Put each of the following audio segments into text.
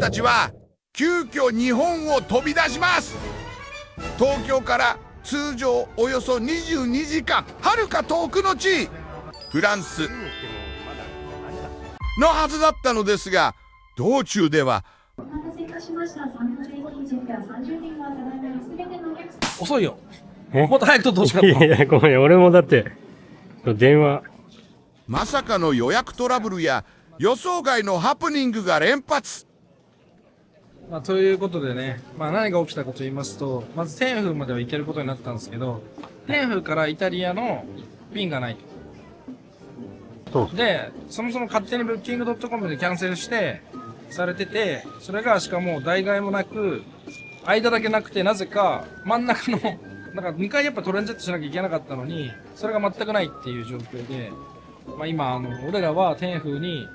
たちは急遽日本を飛び出します。東京から通常およそ22時間、はるか遠くの地、フランスのはずだったのですが、道中では遅いよ。もっと早く取ってほしかった。いやいや、ごめん、俺もだって、電話。まさかの予約トラブルや予想外のハプニングが連発。ということでね、何が起きたかと言いますと、まずテンフーまでは行けることになったんですけど、テンフーからイタリアの便がない。そうで、そもそも勝手にブッキング .com でキャンセルして、されてて、それがしかも代替もなく、間だけなくて、なぜか真ん中の、2回やっぱトランジットしなきゃいけなかったのに、それが全くないっていう状況で、今、俺らはテンフーに、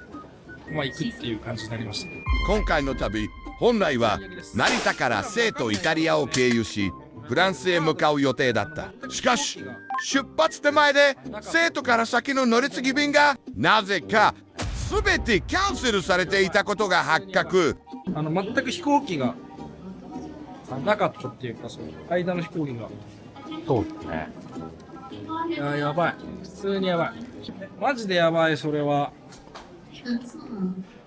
行くっていう感じになりました。今回の旅、本来は成田から聖都イタリアを経由しフランスへ向かう予定だった。しかし出発手前で聖都から先の乗り継ぎ便がなぜか全てキャンセルされていたことが発覚。全く飛行機がなかったっていうか、そう間の飛行機が。そうですね。いや、やばい。普通にやばい。マジでやばい、それは。マジでや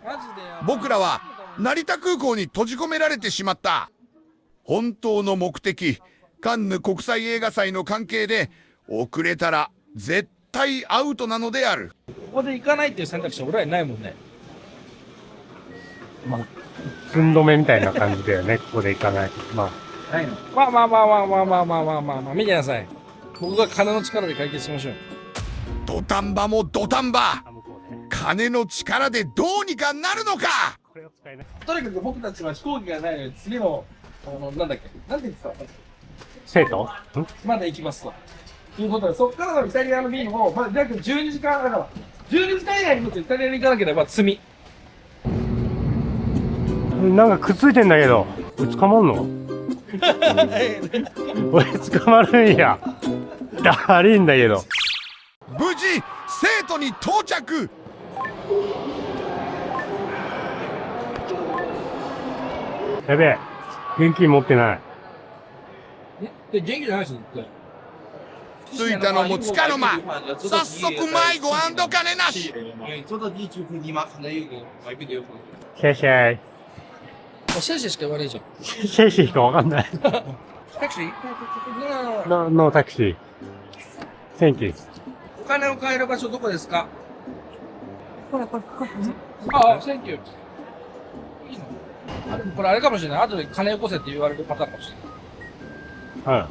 ばい。僕らは成田空港に閉じ込められてしまった。本当の目的、カンヌ国際映画祭の関係で遅れたら絶対アウトなのである。ここで行かないっていう選択肢は俺らにないもんね。寸止めみたいな感じだよね、ここで行かない。ないの。見てなさい。僕が金の力で解決しましょう。土壇場も土壇場。金の力でどうにかなるのか。とにかく僕たちは飛行機がないので、次の、なんだっけ、なんて言ってた生徒まで行きますと。いうことで、そっからのイタリアの便を、約12時間だから、12時間以内にイタリアに行かなければ罪。なんかくっついてんだけど、これ捕まんの俺捕まるんや。だるいんだけど。無事生徒に到着。やべえ、現金持ってない。元気じゃないですよ、絶着いたのもつかの間。早速迷子金なし。シェイシェイ。対。シェイシェイしか言わねえじゃん。シェイシェイかわかんない。タクシーノータクシー。Thank you。お金を買える場所どこですか？これ。あ、センキュー。いいの？でもこれあれかもしれない。後で金よこせって言われるパターンかもしれない。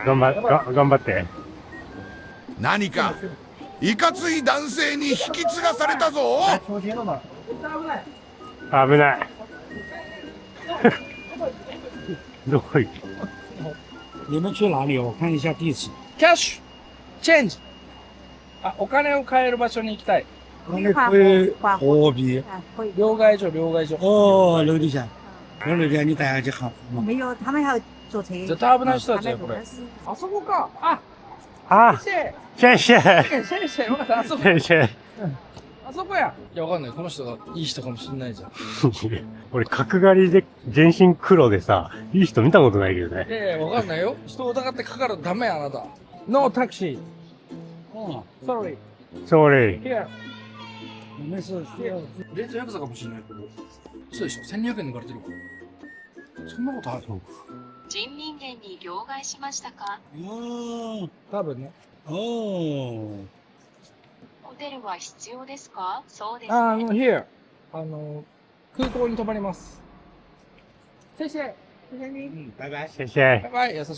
頑張って。何かいかつい男性に引き継がされたぞ。危ない。どこ行く？你们去哪里？我看一下地址。キャッシュチェンジ。お金を買える場所に行きたい。那会货币。両替所。哦，楼底下。我楼底下你带下去看。没有，他们还要坐车。絶対危ない人たちだよ、これ。あそこか。シェイシェイ。シェイシェイ。あそこ。シェイシェイ。あそこや。いや、わかんない。この人がいい人かもしれないじゃん。俺、角刈りで全身黒でさ、いい人見たことないけどね。いやいや、わかんないよ。人を疑ってかかるとダメや、あなた。ノータクシー。sorry。Sorry。Here。没事。冷凍ヤクザかもしれないけど。そうでしょ ?1200 円抜かれてるから。そんなことあるの？人民元に両替しましたか？多分ね。哦。ホテルは必要ですか？そうですね。here。空港に泊まります。先生。拜拜。シェイシェイ。やばい、優しい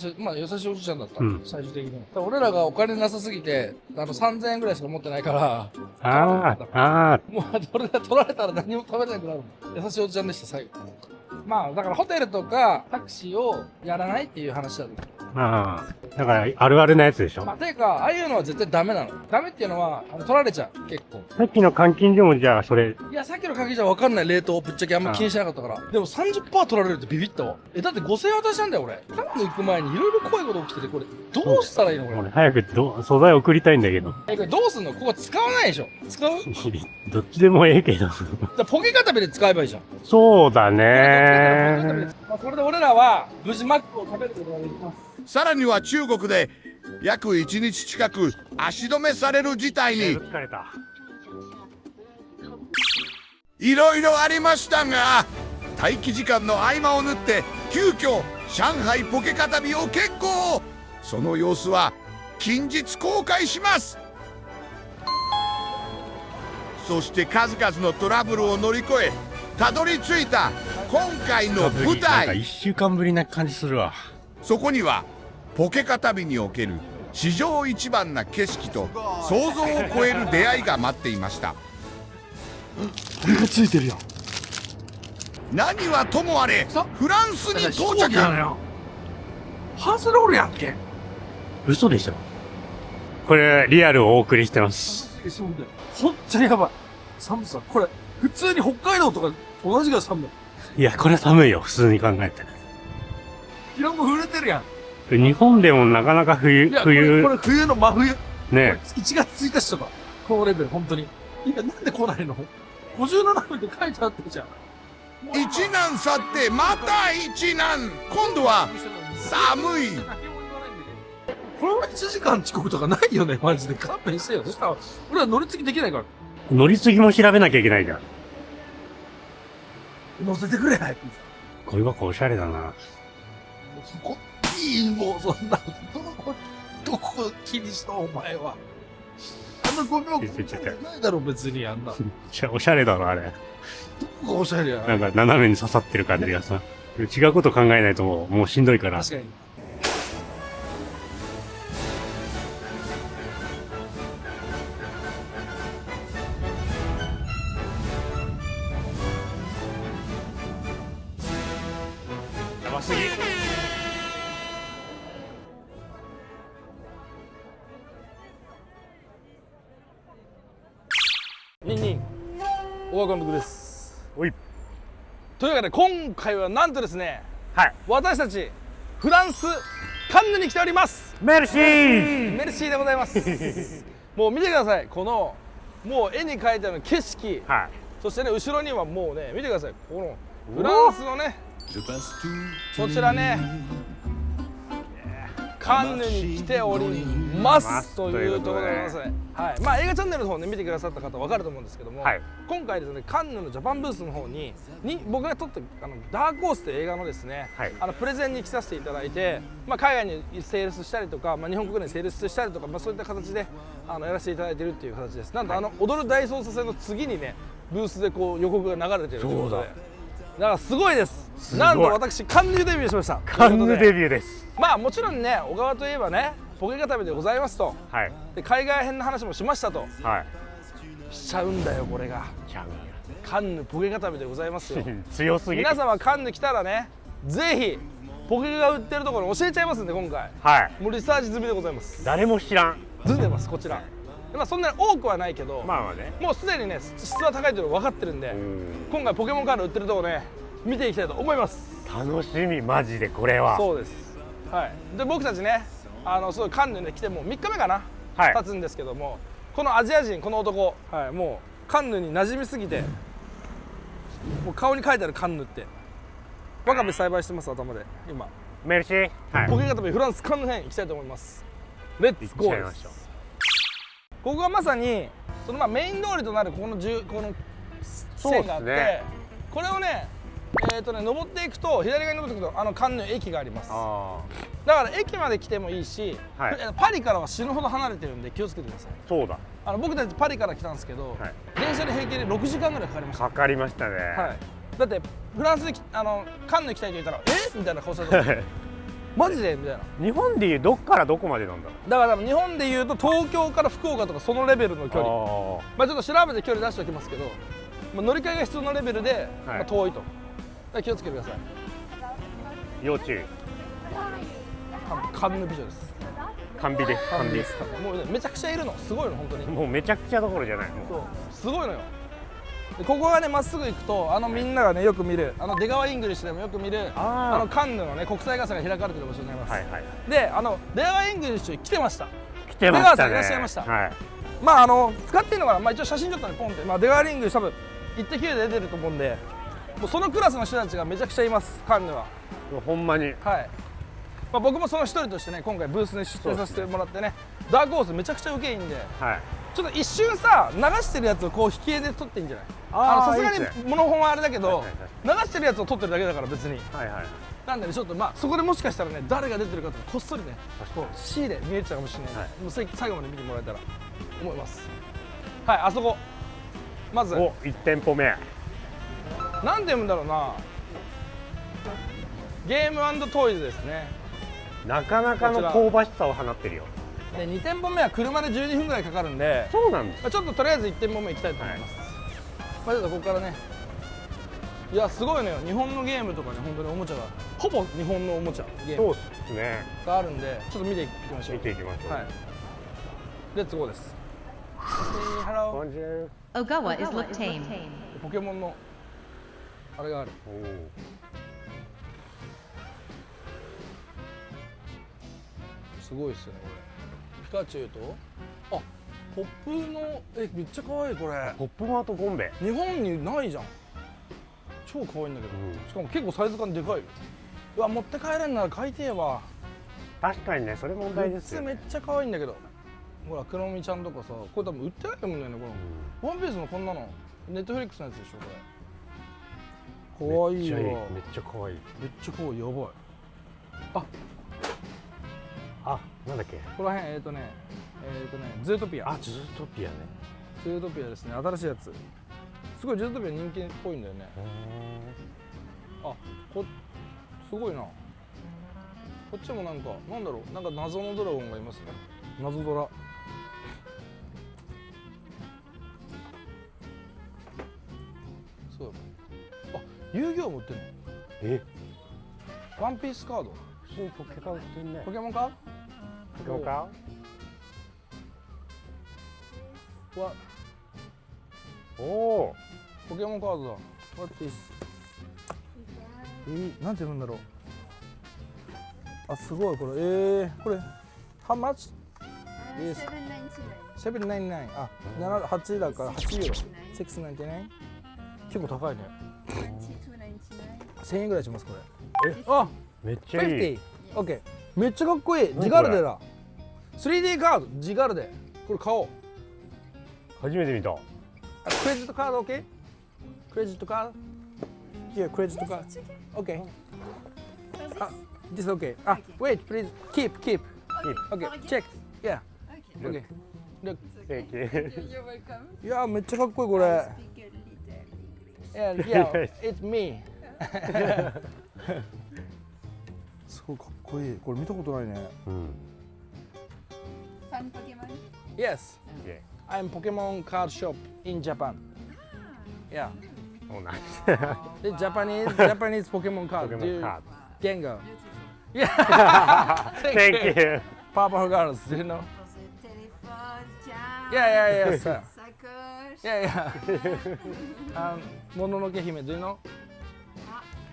おじちゃんだった。最終的に。俺らがお金なさすぎて、3000円ぐらいしか持ってないから、もう取られたら何も食べれなくなるもん。優しいおじちゃんでした、最後。だからホテルとかタクシーをやらないっていう話だった。だから、あるあるなやつでしょ。まあ、ていうか、ああいうのは絶対ダメなの。ダメっていうのは、取られちゃう。結構。さっきの監禁でもじゃあ、それ、いや、さっきの鍵じゃ分かんない冷凍ぶっちゃけあんま気にしなかったから。でも 30% 取られるってビビったわ。だって5000円渡したんだよ、俺。カンヌ行く前にいろいろ怖いこと起きてて、これ、どうしたらいいのこれ。俺早く素材送りたいんだけど。これどうすんのここ使わないでしょ使うどっちでもええけど。じゃあポケ固めで使えばいいじゃん。そうだポケ固めねで。まあ、これで俺らは無事マックを食べることができます。さらには中国で約1日近く足止めされる事態に疲れた。いろいろありましたが、待機時間の合間を縫って急遽上海ポケカ旅を決行。その様子は近日公開します。そして数々のトラブルを乗り越えたどり着いた今回の舞なんか台。1週間ぶりな感じするわ。そこにはポケカ旅における史上一番な景色と想像を超える出会いが待っていました。これがついてるよ。何はともあれフランスに到着。ハースロールやんけ。嘘でしょ。これ、リアルをお送りしてます。ほんとにやばい。寒さ。これ、普通に北海道とか同じぐらい寒い。いや、これ寒いよ、普通に考えて。色も触れてるやん。日本でもなかなか冬、いや、これ冬の真冬。ね。 1月1日とか。このレベル、本当に。いや、なんで来ないの ?57 分って書いてあってるじゃん。一難去ってまた一難。今度は寒い。これは1時間遅刻とかないよね、マジで。勘弁してよ。そしたら、俺は乗り継ぎできないから。乗り継ぎも調べなきゃいけないじゃん。乗せてくれ、早く。これはおしゃれだな。そこ、いい、もう、そんな、どこ気にしたお前は。あんな5秒ないだろ、別にあんな。おしゃれだろ、あれ。どこがおしゃれや。なんか斜めに刺さってる感じがさ。違うこと考えないともうしんどいから。確かに。やばすぎ。ニンニン、大川監督です。おい。というわけで、今回はなんとですね、はい。私たち、フランス、カンヌに来ております。メルシー。メルシーでございます。もう見てください、この、もう絵に描いてある景色、はい。そしてね、後ろにはもうね、見てください、このフランスのね、こちらね、カンヌに来ておりますというところでございますね。はい。まあ映画チャンネルの方ね見てくださった方わかると思うんですけども、はい、今回ですねカンヌのジャパンブースの方に僕が撮ったダークホースという映画のですね、はい、プレゼンに来させていただいて、まあ海外にセールスしたりとか、まあ日本国内にセールスしたりとか、まあそういった形でやらせていただいているっていう形です。なんと踊る大捜査線の次にねブースでこう予告が流れているということで。だからすごいです。なんと私カンヌデビューしました。カンヌデビューです。まあもちろんね小川といえばねポケ固めでございますと、はい、で海外編の話もしましたと、はい、しちゃうんだよこれが。カンヌポケ固めでございますよ。強すぎ。皆様カンヌ来たらねぜひポケが売ってるところ教えちゃいますんで今回。はい。もうリサーチ済みでございます。誰も知らん。済んでますこちら。まあそんなに多くはないけど、まあまあね。もうすでにね質は高いというの分かってるんで、今回ポケモンカード売ってるところね見ていきたいと思います。楽しみマジでこれは。そうです。はい。で僕たちねすごいカンヌに来てもう3日目かな、はい、経つんですけども、このアジア人この男、はい、もうカンヌに馴染みすぎて、もう顔に書いてあるカンヌってワカメ栽培してます頭で今。メルシー。はい、ポケ固めフランスカンヌ編行きたいと思います。レッツゴーです。ここがまさにそのメイン通りとなるこの線があって、ね、これをね登っていくと左側に登っていくとカンヌ駅があります。だから駅まで来てもいいし、はい、パリからは死ぬほど離れてるんで気をつけてください。そうだ。僕たちパリから来たんですけど、はい、電車で平均で6時間ぐらいかかりました。かかりましたね。はい、だってフランスにカンヌ行きたいと言ったらみたいな顔されたマジでみたいな。日本でいうどっからどこまでなんだろう。だから日本でいうと東京から福岡とかそのレベルの距離。まあちょっと調べて距離出しておきますけど、まあ、乗り換えが必要なレベルで、はい、まあ遠いと。気をつけてください。要注意。カンヌ美女です。完備です。完備。もうねめちゃくちゃいるの、すごいの本当に。もうめちゃくちゃどころじゃない。そうすごいのよ。でここがねまっすぐ行くとみんながねよく見る出川イングリッシュでもよく見るカンヌのね国際傘が開かれてる場所になります。はいはい。で出川イングリッシュ来てました。来てましたね。出川さんいらっしゃいました。はい。まあ使ってるのかな、まあ一応写真撮ったのポンって、まあ出川イングリッシュ多分1.9で出てると思うんで、もうそのクラスの人たちがめちゃくちゃいますカンヌは。ほんまに。はい。まあ僕もその一人としてね今回ブースに出展させてもらってね、ダークホースめちゃくちゃ受けいいんで。はい。ちょっと一瞬さ流してるやつをこう引き絵で撮っていいんじゃない？さすがにモノホンはあれだけど流してるやつを撮ってるだけだから別に。はいはい。なんでねちょっとまあそこでもしかしたらね誰が出てるかとこっそりねこう C で見えてたかもしれない、はい、もう最後まで見てもらえたら思います。はい、あそこまずお1店舗目なんて読むんだろうな、ゲーム&トイズですね。なかなかの香ばしさを放ってるよ。で2店舗目は車で12分ぐらいかかるんで、そうなんです。ちょっととりあえず1店舗目行きたいと思います。まあちょっとここからね、いやすごいのよ、日本のゲームとかね本当におもちゃがほぼ日本のおもちゃゲームそうですね。があるんでちょっと見ていきましょう。見ていきましょう。はい。レッツゴーです。ハロー。こんにちは。 Ogawa is look tame. ポケモンのあれがある。おーすごいっすよねこれ。ピカチュウとポップのめっちゃ可愛いこれ。ポップマートゴンベ。日本にないじゃん。超可愛いんだけど、しかも結構サイズ感でかいよ。うわ持って帰れんなら買いてえわ。確かにね、それ問題ですよね。めっちゃ可愛いんだけど、ほらクロミちゃんとかさ、これ多分売ってないと思うんだよねこの、ワンピースのこんなのネットフリックスのやつでしょこれ。可愛いよ。めっちゃ可愛い。めっちゃ可愛い。やばい。あ、なんだっけ。ここら辺ズートピア。あ、ズートピアね。ズートピアですね、新しいやつ。すごいズートピア人気っぽいんだよね。すごいな。こっちもなんかなんだろう、なんか謎のドラゴンがいますね。謎ドラ。そうだ。遊戯王も売ってんの。え、ワンピースカード。普通にポケカ売ってんね。ポケモンか。ポケモンか。おお。ポケモンカードだ。ワンピース。なんて読むんだろう。すごいこれ。これ How much? 799。8だから8ユーロ。699。結構高いね。1000円ぐらいしますこれ。めっちゃいい。50。オッケー。めっちゃかっこいい。ジガルデだ。3D カードジガルデ。これ買おう。初めて見た。クレジットカード OK？ クレジットカード Here, クレジットカード OK。 This OK。Wait, please. Keep. OK, check. Yeah. OK. Look. いやめっちゃかっこいいこれ。Yeah, it's me. すごいかっこいい。これ見たことないね。Yes. I'm Pokemon card shop in Japan. Yeah. Oh, nice. The Japanese Pokemon card. Pokemon card. Gengar. Yeah. Thank you. Purple girls, do you know? Yeah, sir. Yeah. Mononoke Hime, do you know?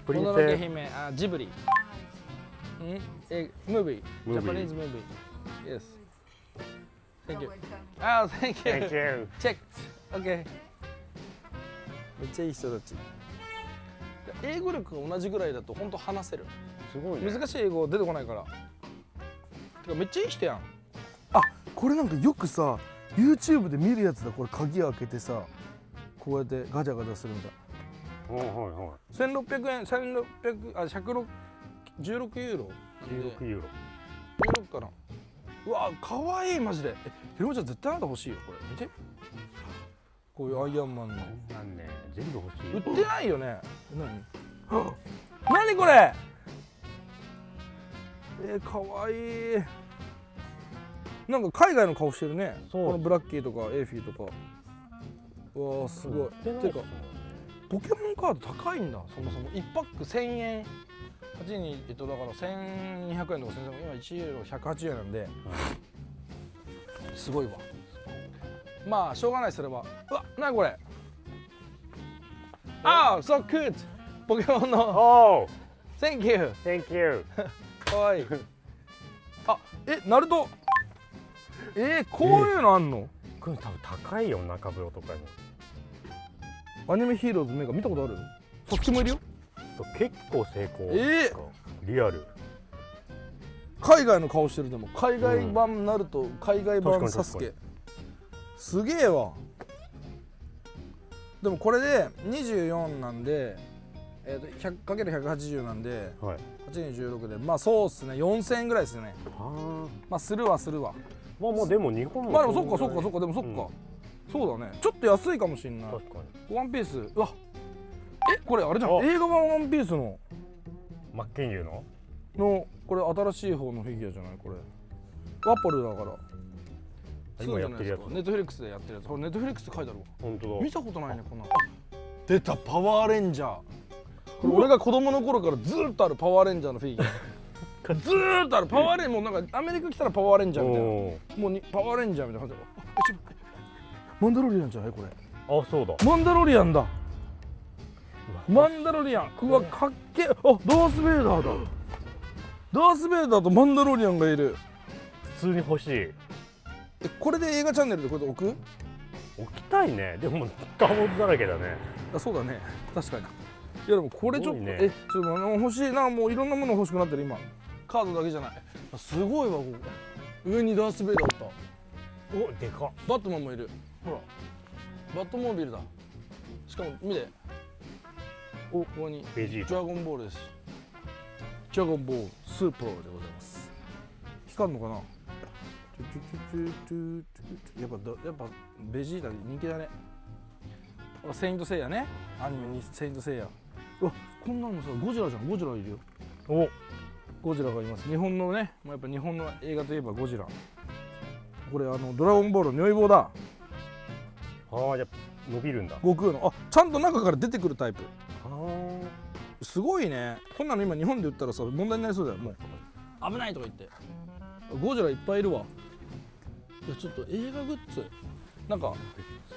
Mononoke Hime, Ghibli. Movie. Japanese movie. Yes. Thank you. Thank you. Thank you. Check. Okay. めっちゃいい人たち。英語力が同じぐらいだと本当話せる。すごいね。難しい英語出てこないから。てかめっちゃいい人やん。これなんかよくさ YouTube で見るやつだ。これ鍵開けてさこうやってガチャガチャするんだ。1600円116ユーロ。16ユーロ。16かな。うわかわいいマジで。ひろみちゃん絶対あなた欲しいよこれ見て。こういうアイアンマンの。なんね、全部欲しい。売ってないよね。何これ。かわいい。なんか海外の顔してるね。このブラッキーとかエイフィーとか。うわすごい。てかポケモンカード高いんだ。そもそも1パック1000円8人だから1200円とか1300円、今1ユーロ180円なんで、すごいわ。まあしょうがないすれば。うわ、なにこれ。ああ、so good。ポケモンの。Oh! Thank you。 Thank you! かわいい。あ、ナルト。こういうのあんの？これ多分高いよ、中風呂とかに。アニメヒーローズメガ見たことある？そっちもいるよ。結構成功。リアル。海外の顔してる。でも海外版ナルト、海外版サスケ。すげえわ。でもこれで24なんで、100×180 なんで、はい。8×16 で、まあそうっすね、4000円ぐらいですよね。まあするわ。まあでも日本も。まあでもそっか、でもそっか。そうだね。ちょっと安いかもしんない。確かに。ワンピース。うわ。これあれじゃん。映画版ワンピースの真剣佑のこれ新しい方のフィギュアじゃないこれ。ワポルだから。今やってるやつ。ネットフリックスでやってるやつ。これネットフリックスって書いてあるわ。本当だ。見たことないねこんな。出たパワーレンジャー。これ俺が子供の頃からずっとあるパワーレンジャーのフィギュア。ずーっとあるパワーレンジャー。もうなんかアメリカ来たらパワーレンジャーみたいな。もうパワーレンジャーみたいな感じだ。マンダロリアンじゃないこれ。あ、そうだ。マンダロリアンだ。マンダロリアン。うわ、かっけえ。あ、ダース・ベイダーだ。ダース・ベイダーとマンダロリアンがいる。普通に欲しい。これで映画チャンネルでこれで置く？置きたいね。でもスター・ウォーズだらけだね。あ、そうだね。確かに。いやでもこれちょっと、ね、ちょっと欲しいな。もういろんなもの欲しくなってる今。カードだけじゃない。すごいわここ。上にダース・ベイダーおった。お、でかっ。バットマンもいる。ほら。バットモービルだ。しかも見て。ここにベジータ。ドラゴンボールです。ドラゴンボールスーパーでございます。光るのかな。やっぱベジータ人気だね。セイントセイヤね。アニメにセイントセイヤ。うわ、こんなのもさ、ゴジラじゃん。ゴジラいるよ。お、ゴジラがいます。日本のね、やっぱ日本の映画といえばゴジラ。これドラゴンボールの如意棒だ。ああ、じゃ伸びるんだ。悟空の。ちゃんと中から出てくるタイプ。すごいね。こんなの今日本で売ったらさ問題になりそうだよ。もう危ないとか言って。ゴジラいっぱいいるわ。いやちょっと映画グッズなんか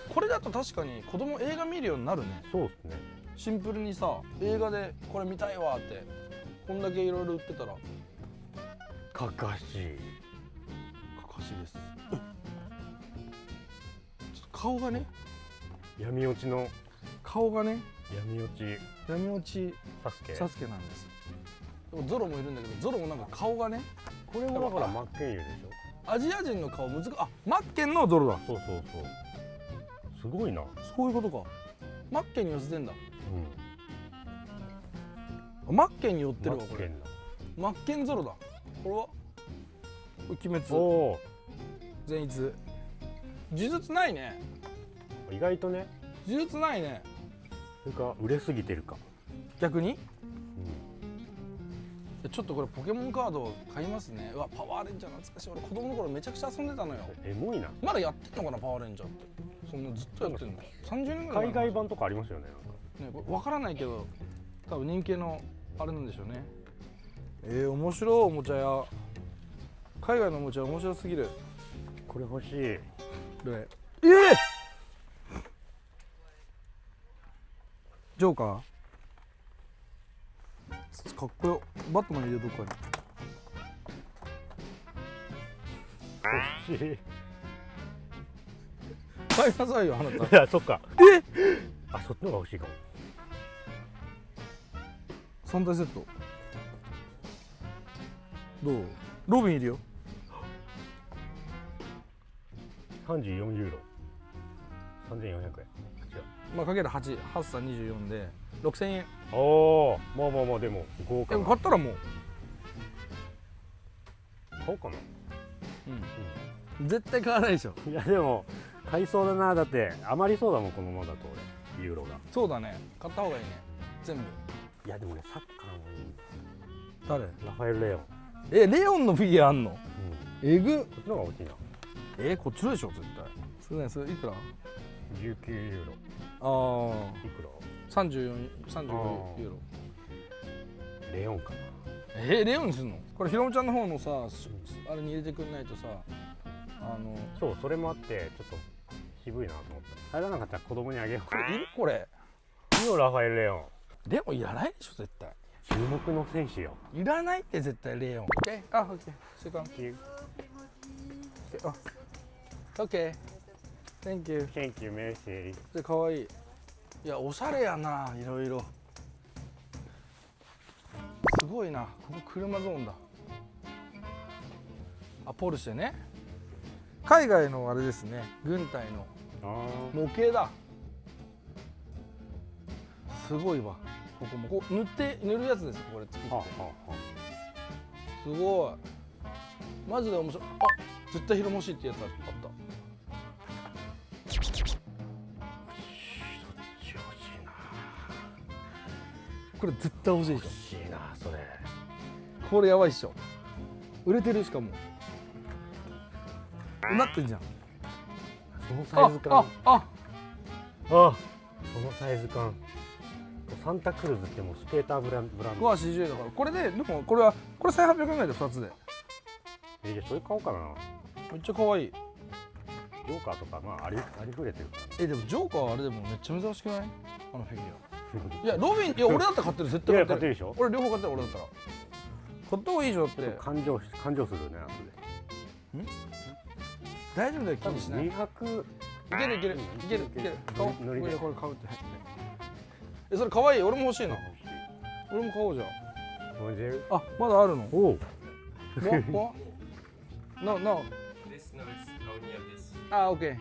これだと確かに子供映画見るようになるね。そうですね。シンプルにさ映画でこれ見たいわってこんだけいろいろ売ってたら。かかしです。ちょっと顔がね、闇落ちの顔がね闇落ちサスケなんです。でもゾロもいるんだけど、ゾロもなんか顔がね、これもだから真剣佑でしょ。アジア人の顔難しい。あ、マッケンのゾロだ。そうすごいな。そういうことか。マッケンに寄せてんだ。うん、マッケンに寄ってるわこれ。マッケンゾロだ。これは鬼滅。お善逸。呪術ないね。意外とね。呪術ないね。それか売れすぎてるか。逆に？ちょっとこれポケモンカード買いますね。うわ、パワーレンジャー懐かしい。俺子供の頃めちゃくちゃ遊んでたのよ。エモいな。まだやってんのかなパワーレンジャーって。そんなずっとやってんの。30年ぐらい。海外版とかありますよね。ね、これ分からないけど多分人気のあれなんでしょうね。面白いおもちゃや。海外のおもちゃ面白すぎる。これ欲しい。でジョーカーかっこよ。バットマン入れどこかに。欲しい。買いなさいよあなた。いや、そっか。あ、そっちの方が欲しいかも。3体セットどう？ロビンいるよ。34ユーロ。3400円。違う。まあかける8、8さ24で6000円。おお、まあでも豪華でもな。買ったらもう買おうかな。絶対買わないでしょ。いやでも買いそうだな。だって余りそうだもんこのままだと俺ユーロが。そうだね。買った方がいいね。全部。いやでもねサッカーもいい。誰？ラファエル・レオン。レオンのフィギュアあんの？えぐ。こっちの方が欲しいな。こっちのでしょ絶対。それいくら？19ユーロ。ああ。いくら？ 35ユーロ。レオンかな。レオンにするの？これひろもちゃんの方のさ、あれに入れてくんないとさ、そう、それもあってちょっと渋いなと思った。入らなかったら子供にあげようかな。いるこれ。いいよラファエル・レオン。レオンいらないでしょ絶対。注目の選手よ。いらないって絶対レオン。OK？ あ、OK。セカンド。あ、OK。Thank you。Thank you, Mercy。で可愛い。いやおしゃれやな、いろいろ。すごいな、ここ車ゾーンだ。あ、ポルシェね。海外のあれですね、軍隊の模型だ。すごいわ。ここもこう塗るやつです。これ作って。すごい。マジで面白い。あ、絶対ヒロ欲しいってやつあった。これ絶対欲しいでしょ。欲しいなそれ。これやばいっしょ。売れてるしかも。なってんじゃん。そのサイズ感。そのサイズ感。サンタクルーズってもうスケーターブランド。580円だから。これでもこれ1800円ぐらいで2つで。じゃあそれ買おうかな。めっちゃ可愛い。ジョーカーとかまあありふれてるから。でもジョーカーはあれでもめっちゃ珍しくない？あのフィギュア。いやロビン、いや俺だったら買ってる、絶対買ってる。買ってるでしょ。俺両方買ってる、俺だったら。買った方がいいでしょだって。感情するね後で。大丈夫だよ、気にしない。い200。ける。買おう。これ買うって。それ可愛い。俺も欲しいな。俺も買おうじゃん。あ、まだあるの？おお。No。あ、オッケー。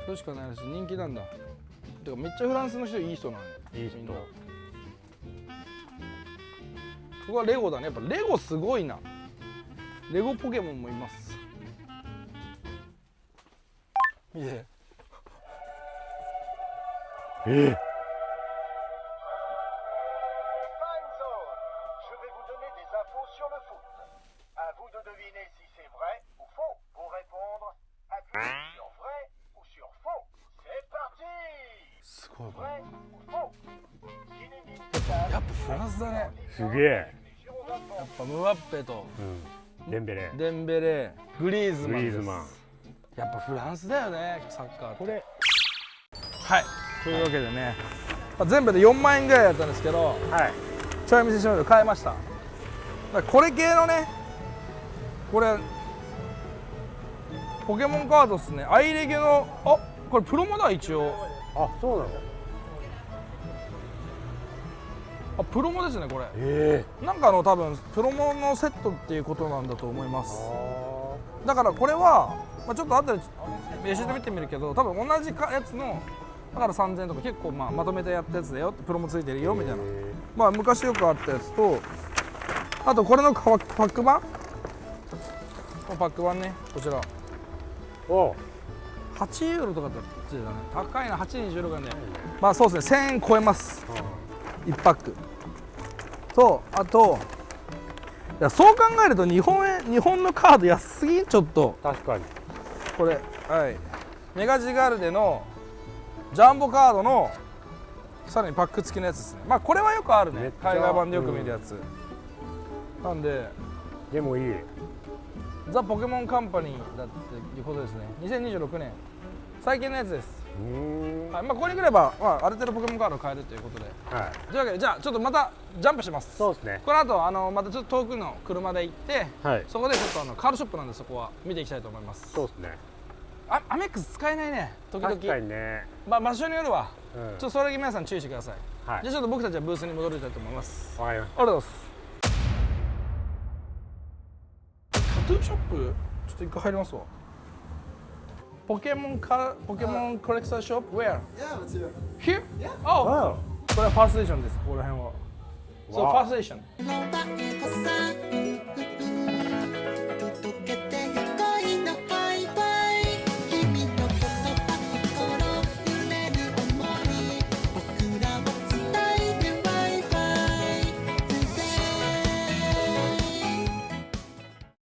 それしかないし、人気なんだ。てかめっちゃフランスの人いい人なのよ。いい人。ここはレゴだね。やっぱレゴすごいな。レゴポケモンもいます。見て。すごいこれ。やっぱフランスだね。すげえ。やっぱムワッペとデンベレ、グリーズマンです。グリーズマン。やっぱフランスだよね、サッカーって。これはい、というわけでね、全部で4万円ぐらいだったんですけど、ちょい見せしましょう。買いました。だからこれ系のね、これポケモンカードっすね。アイレゲの、あ、これプロモだ一応。あ、そうなの。あ、プロモですねこれ。なんか多分プロモのセットっていうことなんだと思います。だからこれは、ちょっと後でレシート見てみるけど、多分同じやつのだから3000円とか結構まとめてやったやつだよって、プロモついてるよみたいな。昔よくあったやつと、あとこれのパック版、このパック版ね、こちら8ユーロとかって言ってたね。高いな、826円で、そうですね、1000円超えます、1パックと。あと、いやそう考えると日本のカード安すぎん、ちょっと。確かにこれ、はい、メガジガルデのジャンボカードのさらにパック付きのやつですね。これはよくあるね、海外版でよく見るやつ、なんで。でもいい。ザ・ポケモンカンパニーだっていうことですね。2026年最近のやつです。ここに来れば、ある程度ポケモンカード買えるということで、というわけで、じゃあちょっとまたジャンプします。そうですね。この後またちょっと遠くの車で行って、そこでちょっとカードショップなんで、そこは見ていきたいと思います。そうですね。アメックス使えないね、時々。確かにね。場所によるわ。ちょっとそれだけ皆さん注意してください。じゃあちょっと僕たちはブースに戻りたいと思います。わかりました。ありがとうございます。タトゥーショップちょっと一回入りますわ。ポケモンコレクターショップ Where? Here? Oh! これはファーストエディションです、ここら辺は。そう、ファーストエディション。